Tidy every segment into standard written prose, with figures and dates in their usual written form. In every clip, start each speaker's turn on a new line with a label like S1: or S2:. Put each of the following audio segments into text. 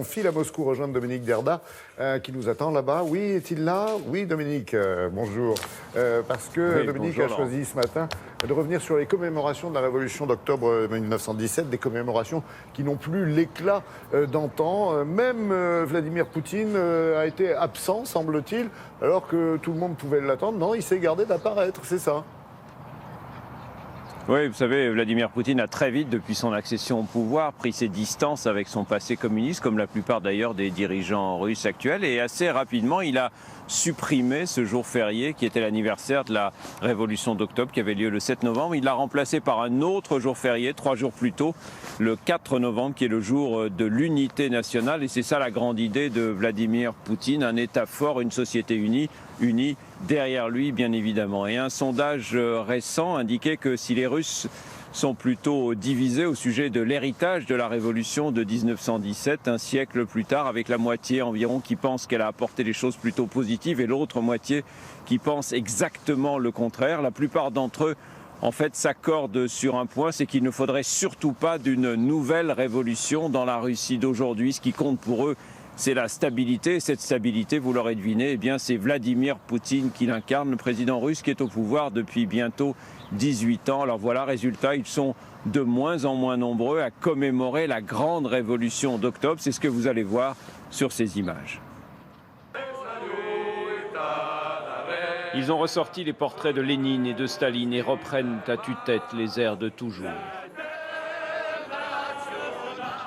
S1: On file à Moscou rejoindre Dominique Derda qui nous attend là-bas. Oui, est-il là? Oui, Dominique, bonjour. Parce que
S2: oui,
S1: Dominique
S2: bonjour,
S1: a choisi ce matin de revenir sur les commémorations de la Révolution d'octobre 1917, des commémorations qui n'ont plus l'éclat d'antan. Même Vladimir Poutine a été absent, semble-t-il, alors que tout le monde pouvait l'attendre. Non, il s'est gardé d'apparaître, c'est ça.
S2: Oui, vous savez, Vladimir Poutine a très vite, depuis son accession au pouvoir, pris ses distances avec son passé communiste, comme la plupart d'ailleurs des dirigeants russes actuels. Et assez rapidement, il a supprimé ce jour férié qui était l'anniversaire de la Révolution d'octobre, qui avait lieu le 7 novembre. Il l'a remplacé par un autre jour férié, 3 jours plus tôt, le 4 novembre, qui est le jour de l'unité nationale. Et c'est ça la grande idée de Vladimir Poutine, un État fort, une société unie derrière lui, bien évidemment. Et un sondage récent indiquait que si les Russes sont plutôt divisés au sujet de l'héritage de la révolution de 1917, un siècle plus tard, avec la moitié environ qui pense qu'elle a apporté des choses plutôt positives et l'autre moitié qui pense exactement le contraire. La plupart d'entre eux, en fait, s'accordent sur un point, c'est qu'il ne faudrait surtout pas d'une nouvelle révolution dans la Russie d'aujourd'hui. Ce qui compte pour eux, c'est la stabilité. Cette stabilité, vous l'aurez deviné, eh bien, c'est Vladimir Poutine qui l'incarne, le président russe qui est au pouvoir depuis bientôt 18 ans. Alors voilà, résultat, ils sont de moins en moins nombreux à commémorer la grande révolution d'octobre. C'est ce que vous allez voir sur ces images. Ils ont ressorti les portraits de Lénine et de Staline et reprennent à tue-tête les airs de toujours.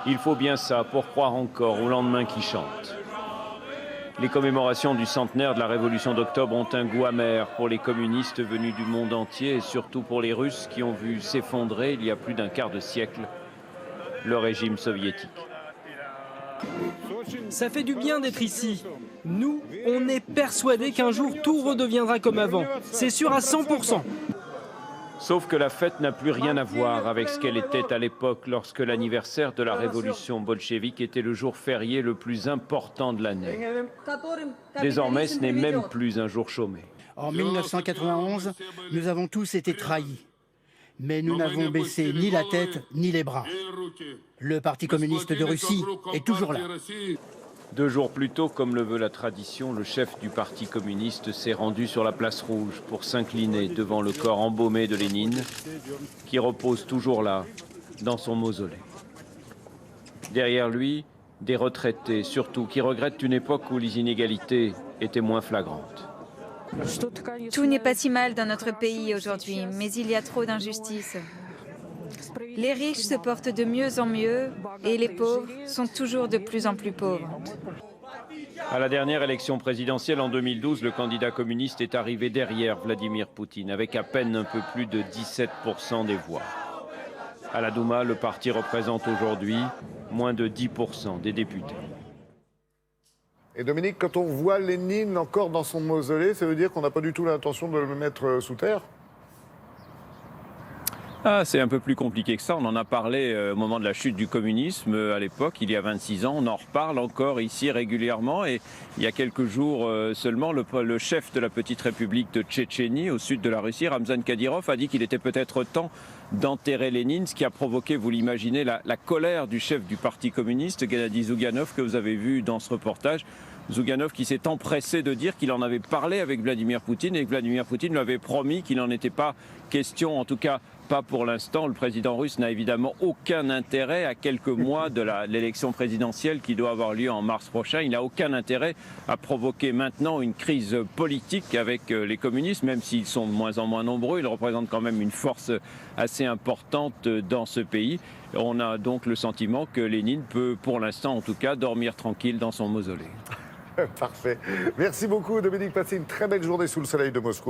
S2: Il faut bien ça pour croire encore au lendemain qui chante. Les commémorations du centenaire de la Révolution d'octobre ont un goût amer pour les communistes venus du monde entier et surtout pour les Russes qui ont vu s'effondrer il y a plus d'un quart de siècle le régime soviétique.
S3: Ça fait du bien d'être ici. Nous, on est persuadés qu'un jour tout redeviendra comme avant. C'est sûr à 100%.
S2: Sauf que la fête n'a plus rien à voir avec ce qu'elle était à l'époque lorsque l'anniversaire de la révolution bolchevique était le jour férié le plus important de l'année. Désormais, ce n'est même plus un jour chômé.
S4: En 1991, nous avons tous été trahis. Mais nous n'avons baissé ni la tête ni les bras. Le Parti communiste de Russie est toujours là.
S2: 2 jours plus tôt, comme le veut la tradition, le chef du Parti communiste s'est rendu sur la place rouge pour s'incliner devant le corps embaumé de Lénine, qui repose toujours là, dans son mausolée. Derrière lui, des retraités, surtout, qui regrettent une époque où les inégalités étaient moins flagrantes.
S5: Tout n'est pas si mal dans notre pays aujourd'hui, mais il y a trop d'injustices. Les riches se portent de mieux en mieux et les pauvres sont toujours de plus en plus pauvres.
S2: À la dernière élection présidentielle en 2012, le candidat communiste est arrivé derrière Vladimir Poutine, avec à peine un peu plus de 17% des voix. À la Douma, le parti représente aujourd'hui moins de 10% des députés.
S1: Et Dominique, quand on voit Lénine encore dans son mausolée, ça veut dire qu'on n'a pas du tout l'intention de le mettre sous terre?
S2: Ah, c'est un peu plus compliqué que ça. On en a parlé au moment de la chute du communisme à l'époque, il y a 26 ans. On en reparle encore ici régulièrement. Et il y a quelques jours seulement, le chef de la petite république de Tchétchénie, au sud de la Russie, Ramzan Kadyrov, a dit qu'il était peut-être temps d'enterrer Lénine, ce qui a provoqué, vous l'imaginez, la colère du chef du Parti communiste, Gennady Zyuganov, que vous avez vu dans ce reportage. Zyuganov qui s'est empressé de dire qu'il en avait parlé avec Vladimir Poutine et que Vladimir Poutine lui avait promis qu'il n'en était pas question, en tout cas pas pour l'instant. Le président russe n'a évidemment aucun intérêt, à quelques mois de l'élection présidentielle qui doit avoir lieu en mars prochain, il n'a aucun intérêt à provoquer maintenant une crise politique avec les communistes, même s'ils sont de moins en moins nombreux. Ils représentent quand même une force assez importante dans ce pays. On a donc le sentiment que Lénine peut, pour l'instant en tout cas, dormir tranquille dans son mausolée.
S1: Parfait. Merci beaucoup Dominique. Passez une très belle journée sous le soleil de Moscou.